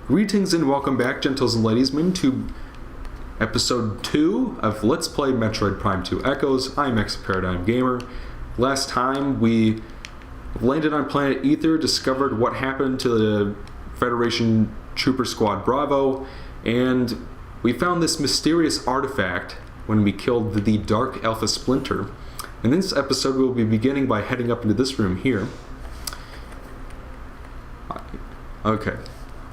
Greetings and welcome back, gentles and ladies, to episode 2 of Let's Play Metroid Prime 2 Echoes. I'm ExoParadigmGamer. Last time we landed on planet Ether, discovered what happened to the Federation Trooper Squad Bravo, and we found this mysterious artifact when we killed the Dark Alpha Splinter. In this episode we'll be beginning by heading up into this room here. Okay.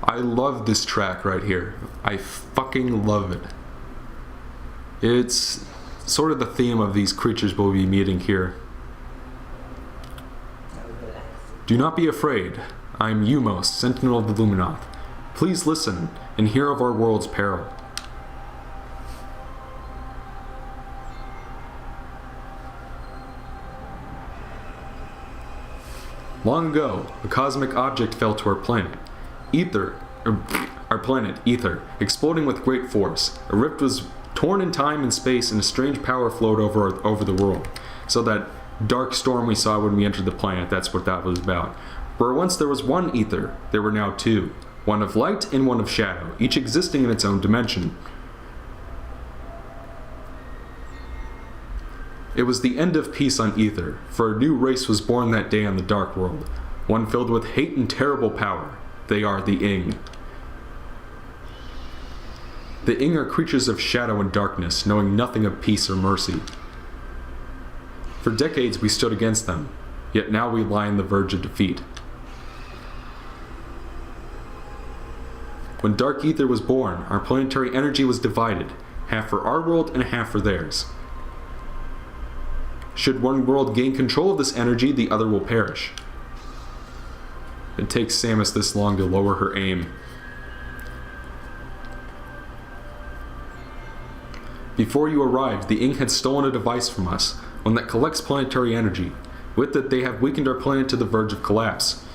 I love this track right here. I fucking love it. It's sort of the theme of these creatures we'll be meeting here. Do not be afraid. I'm U-Mos, Sentinel of the Luminoth. Please listen and hear of our world's peril. Long ago, a cosmic object fell to our planet. Our planet, Ether, exploding with great force. A rift was torn in time and space, and a strange power flowed over the world. So that dark storm we saw when we entered the planet, that's what that was about. Where once there was one Ether, there were now two. One of light and one of shadow, each existing in its own dimension. It was the end of peace on Ether, for a new race was born that day on the Dark World. One filled with hate and terrible power. They are the Ing. The Ing are creatures of shadow and darkness, knowing nothing of peace or mercy. For decades we stood against them, yet now we lie on the verge of defeat. When Dark Ether was born, our planetary energy was divided, half for our world and half for theirs. Should one world gain control of this energy, the other will perish. It takes Samus this long to lower her aim. Before you arrived, the Ing had stolen a device from us, one that collects planetary energy. With it, they have weakened our planet to the verge of collapse.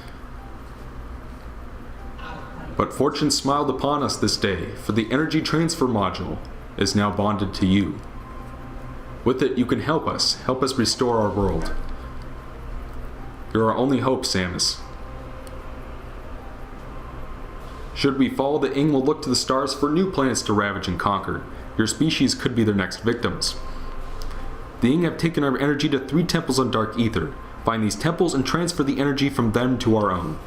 But fortune smiled upon us this day, for the energy transfer module is now bonded to you. With it, you can help us restore our world. You're our only hope, Samus. Should we fall, the Ing will look to the stars for new planets to ravage and conquer. Your species could be their next victims. The Ing have taken our energy to 3 temples on Dark Ether. Find these temples and transfer the energy from them to our own.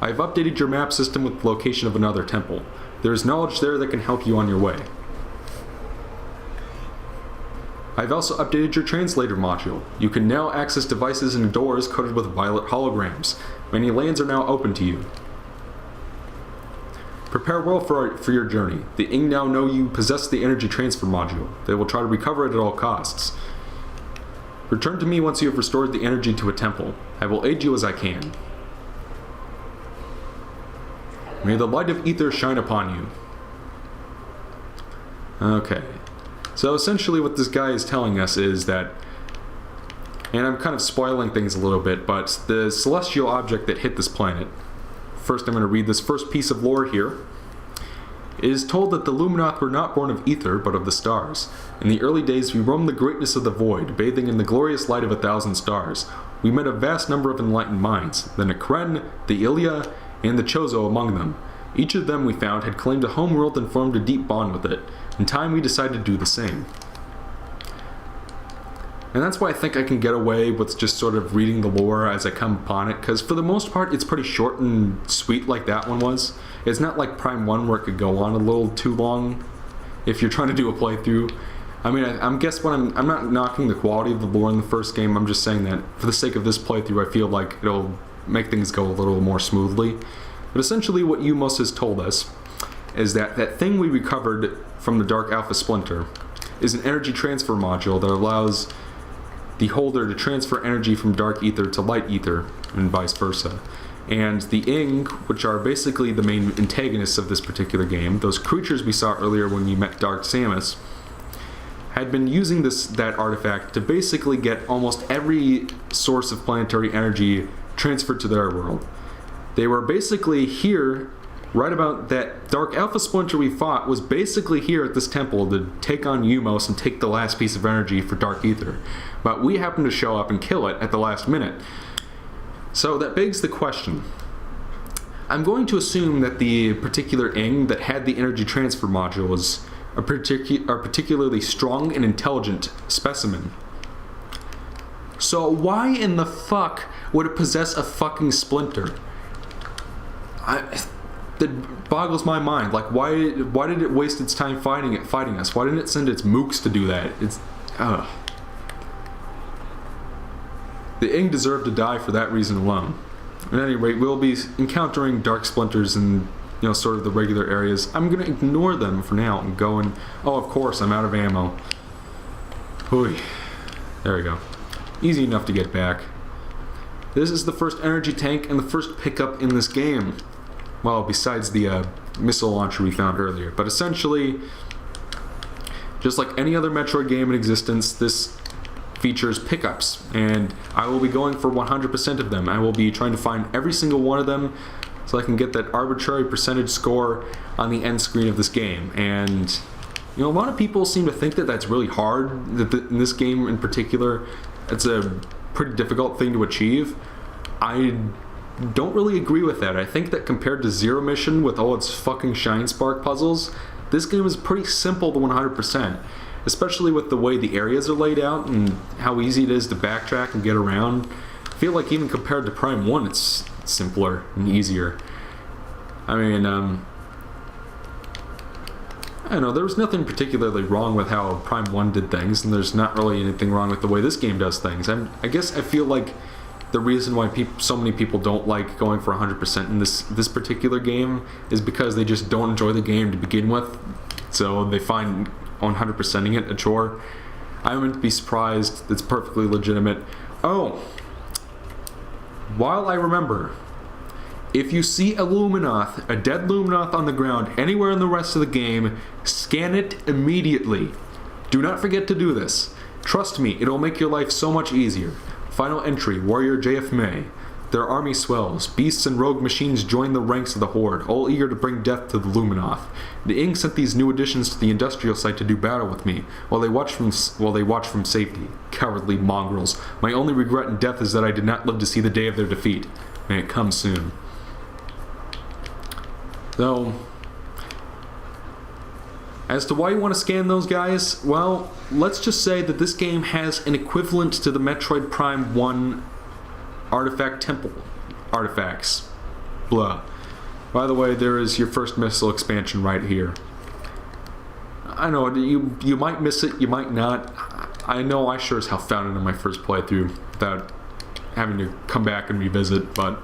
I have updated your map system with the location of another temple. There is knowledge there that can help you on your way. I've also updated your translator module. You can now access devices and doors coated with violet holograms. Many lands are now open to you. Prepare well for your journey. The Ing now know you possess the energy transfer module. They will try to recover it at all costs. Return to me once you have restored the energy to a temple. I will aid you as I can. May the light of Ether shine upon you. Okay. So essentially what this guy is telling us is that, and I'm kind of spoiling things a little bit, but the celestial object that hit this planet, first I'm going to read this first piece of lore here. It is told that the Luminoth were not born of Ether, but of the stars. In the early days we roamed the greatness of the void, bathing in the glorious light of 1,000 stars. We met a vast number of enlightened minds, the Nekren, the Ilia, and the Chozo among them. Each of them we found had claimed a home world and formed a deep bond with it. In time we decided to do the same. And that's why I think I can get away with just sort of reading the lore as I come upon it, because for the most part it's pretty short and sweet like that one was. It's not like Prime 1 where it could go on a little too long if you're trying to do a playthrough. I mean, I'm not knocking the quality of the lore in the first game, I'm just saying that for the sake of this playthrough I feel like it'll make things go a little more smoothly. But essentially what U-Mos has told us is that that thing we recovered from the Dark Alpha Splinter is an energy transfer module that allows the holder to transfer energy from Dark Ether to Light Ether, and vice versa. And the Ing, which are basically the main antagonists of this particular game, those creatures we saw earlier when you met Dark Samus, had been using that artifact to basically get almost every source of planetary energy transferred to their world. They were basically here, right about that Dark Alpha Splinter we fought was basically here at this temple to take on U-Mos and take the last piece of energy for Dark Ether. But we happened to show up and kill it at the last minute. So that begs the question. I'm going to assume that the particular Ing that had the energy transfer module was a particularly strong and intelligent specimen. So why in the fuck would it possess a fucking splinter? That boggles my mind. Like, why did it waste its time fighting us? Why didn't it send its mooks to do that? The Ing deserved to die for that reason alone. At any rate, we'll be encountering dark splinters in, sort of the regular areas. I'm gonna ignore them for now and go and... Oh, of course, I'm out of ammo. Hooey. There we go. Easy enough to get back. This is the first energy tank and the first pickup in this game. Well, besides the missile launcher we found earlier. But essentially, just like any other Metroid game in existence, this features pickups, and I will be going for 100% of them. I will be trying to find every single one of them so I can get that arbitrary percentage score on the end screen of this game. And a lot of people seem to think that that's really hard, that in this game in particular it's a pretty difficult thing to achieve. I don't really agree with that. I think that compared to Zero Mission with all its fucking Shine Spark puzzles, this game is pretty simple to 100%. Especially with the way the areas are laid out and how easy it is to backtrack and get around. I feel like even compared to Prime 1, it's simpler and easier. I mean, I don't know, there was nothing particularly wrong with how Prime 1 did things, and there's not really anything wrong with the way this game does things. I guess I feel like the reason why so many people don't like going for 100% in this particular game is because they just don't enjoy the game to begin with, so they find 100%ing it a chore. I wouldn't be surprised. It's perfectly legitimate. Oh, while I remember, if you see a Luminoth, a dead Luminoth on the ground anywhere in the rest of the game, scan it immediately. Do not forget to do this. Trust me, it'll make your life so much easier. Final entry, Warrior JF May. Their army swells. Beasts and rogue machines join the ranks of the Horde, all eager to bring death to the Luminoth. The Ing sent these new additions to the industrial site to do battle with me, while they watch from safety. Cowardly mongrels. My only regret in death is that I did not live to see the day of their defeat. May it come soon. So, as to why you want to scan those guys, well, let's just say that this game has an equivalent to the Metroid Prime 1 artifact temple artifacts. Blah. By the way, there is your first missile expansion right here. I know, you might miss it, you might not. I know I sure as hell found it in my first playthrough without having to come back and revisit, but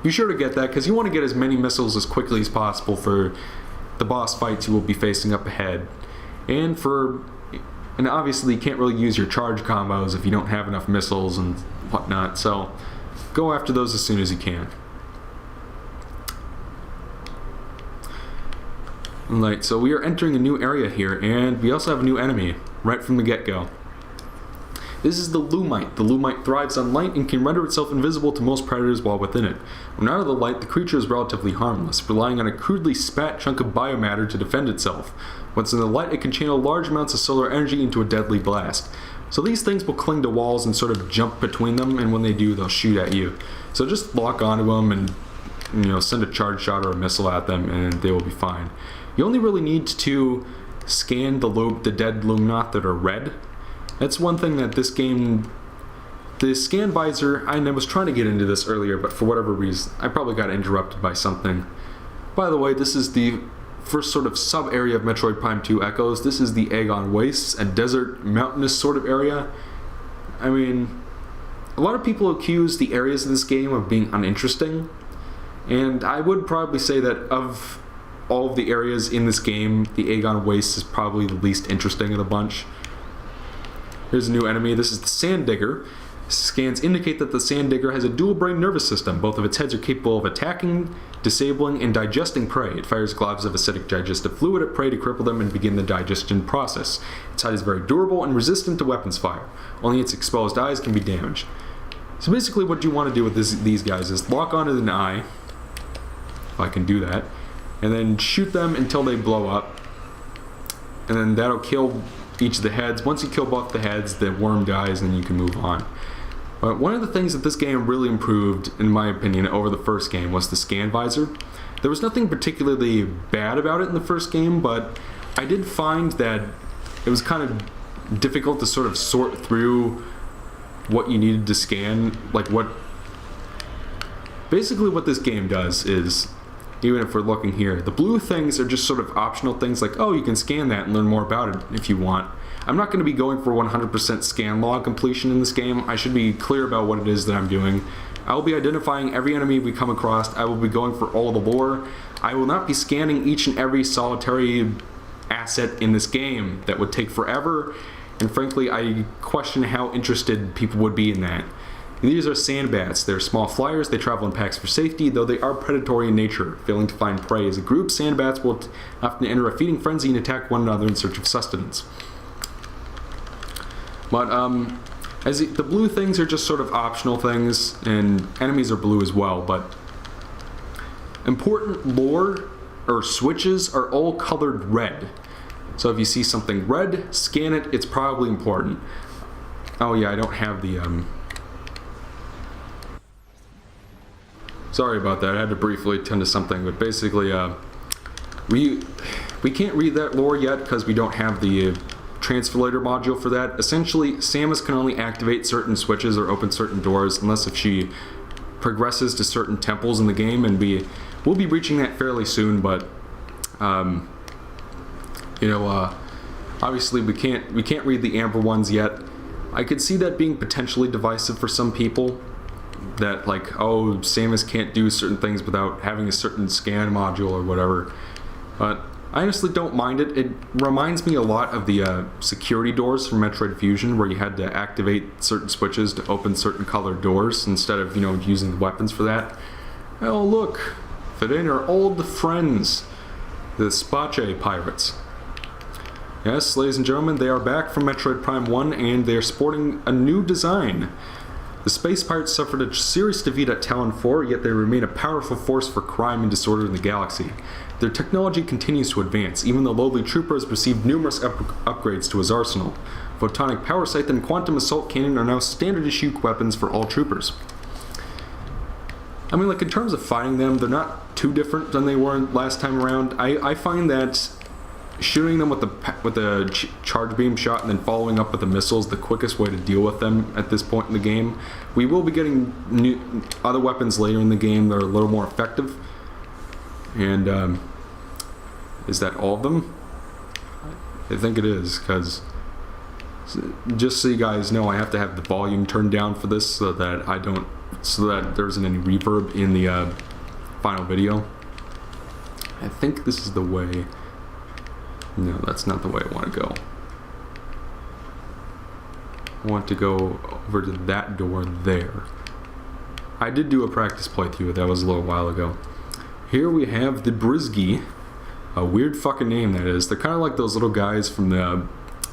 be sure to get that, because you want to get as many missiles as quickly as possible for the boss fights you will be facing up ahead. And obviously you can't really use your charge combos if you don't have enough missiles and whatnot, so go after those as soon as you can. Alright, so we are entering a new area here, and we also have a new enemy right from the get-go. This is the Lumite. The Lumite thrives on light and can render itself invisible to most predators while within it. When out of the light, the creature is relatively harmless, relying on a crudely spat chunk of biomatter to defend itself. Once in the light, it can channel large amounts of solar energy into a deadly blast. So these things will cling to walls and sort of jump between them, and when they do, they'll shoot at you. So just lock onto them and send a charge shot or a missile at them, and they will be fine. You only really need to scan the dead Luminoth that are red. That's one thing that this game, the scan visor, I was trying to get into this earlier, but for whatever reason, I probably got interrupted by something. By the way, this is the first sort of sub-area of Metroid Prime 2 Echoes. This is the Agon Wastes, a desert, mountainous sort of area. I mean, a lot of people accuse the areas of this game of being uninteresting, and I would probably say that of all of the areas in this game, the Agon Wastes is probably the least interesting of the bunch. Here's a new enemy. This is the Sand Digger. Scans indicate that the Sand Digger has a dual-brain nervous system. Both of its heads are capable of attacking, disabling, and digesting prey. It fires globs of acidic digestive fluid at prey to cripple them and begin the digestion process. Its hide is very durable and resistant to weapons fire. Only its exposed eyes can be damaged. So basically what you want to do with these guys is lock onto an eye, if I can do that, and then shoot them until they blow up, and then that'll kill each of the heads. Once you kill both the heads, the worm dies and you can move on. But one of the things that this game really improved, in my opinion, over the first game was the scan visor. There was nothing particularly bad about it in the first game, but I did find that it was kind of difficult to sort of sort through what you needed to scan. Like basically what this game does is, even if we're looking here, the blue things are just sort of optional things like, oh, you can scan that and learn more about it if you want. I'm not going to be going for 100% scan log completion in this game. I should be clear about what it is that I'm doing. I will be identifying every enemy we come across. I will be going for all the lore. I will not be scanning each and every solitary asset in this game. That would take forever, and frankly, I question how interested people would be in that. These are sandbats. They're small flyers. They travel in packs for safety, though they are predatory in nature. Failing to find prey as a group, sandbats will often enter a feeding frenzy and attack one another in search of sustenance. But the blue things are just sort of optional things, and enemies are blue as well, but important lore or switches are all colored red. So if you see something red, scan it, it's probably important. Oh yeah, I don't have the sorry about that, I had to briefly attend to something, but basically we can't read that lore yet because we don't have the translator module for that. Essentially, Samus can only activate certain switches or open certain doors unless if she progresses to certain temples in the game, and we'll be reaching that fairly soon, but obviously we can't read the amber ones yet. I could see that being potentially divisive for some people, that like, oh, Samus can't do certain things without having a certain scan module or whatever, but I honestly don't mind it. It reminds me a lot of the security doors from Metroid Fusion, where you had to activate certain switches to open certain colored doors instead of, using the weapons for that. Oh look, fit are old friends, the Spache pirates. Yes, ladies and gentlemen, they are back from Metroid Prime 1, and they are sporting a new design. The space pirates suffered a serious defeat at Talon 4, yet they remain a powerful force for crime and disorder in the galaxy. Their technology continues to advance. Even the lowly trooper has received numerous upgrades to his arsenal. Photonic power sight and quantum assault cannon are now standard issue weapons for all troopers. I mean, like, in terms of fighting them, they're not too different than they were last time around. I find that shooting them with the charge beam shot and then following up with the missiles the quickest way to deal with them at this point in the game. We will be getting other weapons later in the game that are a little more effective. And is that all of them? I think it is, because just so you guys know, I have to have the volume turned down for this so that there isn't any reverb in the final video. I think this is the way. No, that's not the way I want to go. I want to go over to that door there. I did do a practice playthrough, that was a little while ago. Here we have the Brizgi. A weird fucking name that is. They're kind of like those little guys from the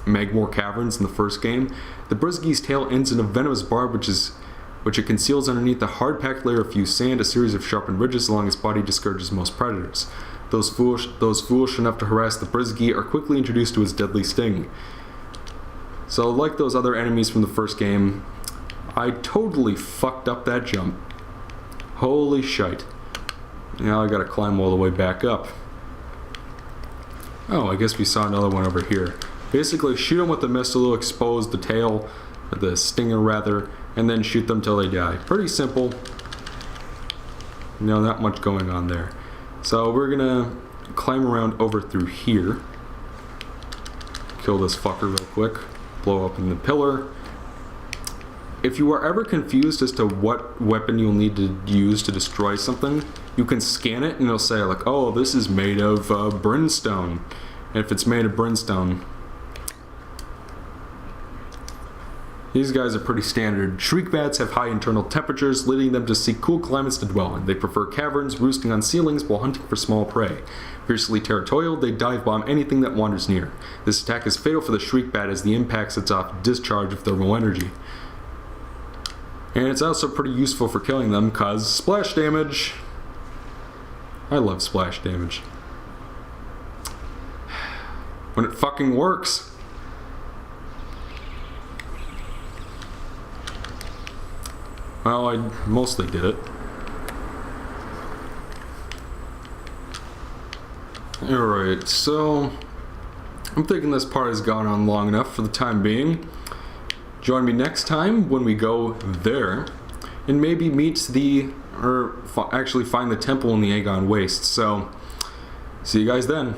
Magmore Caverns in the first game. The Brizgi's tail ends in a venomous barb which it conceals underneath a hard-packed layer of fused sand. A series of sharpened ridges along its body discourages most predators. Those foolish enough to harass the Brizgi are quickly introduced to its deadly sting. So, like those other enemies from the first game, I totally fucked up that jump. Holy shite. Now I gotta climb all the way back up. Oh, I guess we saw another one over here. Basically, shoot them with the missile, expose the tail, or the stinger rather, and then shoot them till they die. Pretty simple. Not much going on there. So we're gonna climb around over through here. Kill this fucker real quick. Blow up in the pillar. If you are ever confused as to what weapon you'll need to use to destroy something, you can scan it and it'll say like, oh, this is made of brimstone. And if it's made of brimstone, these guys are pretty standard. Shriek bats have high internal temperatures, leading them to seek cool climates to dwell in. They prefer caverns, roosting on ceilings while hunting for small prey. Fiercely territorial, they dive bomb anything that wanders near. This attack is fatal for the shriek bat as the impact sets off a discharge of thermal energy. And it's also pretty useful for killing them, cause splash damage. I love splash damage. When it fucking works. Well, I mostly did it. Alright, so I'm thinking this part has gone on long enough for the time being. Join me next time when we go there and maybe meet the, or actually find the temple in the Agon Wastes. So, see you guys then.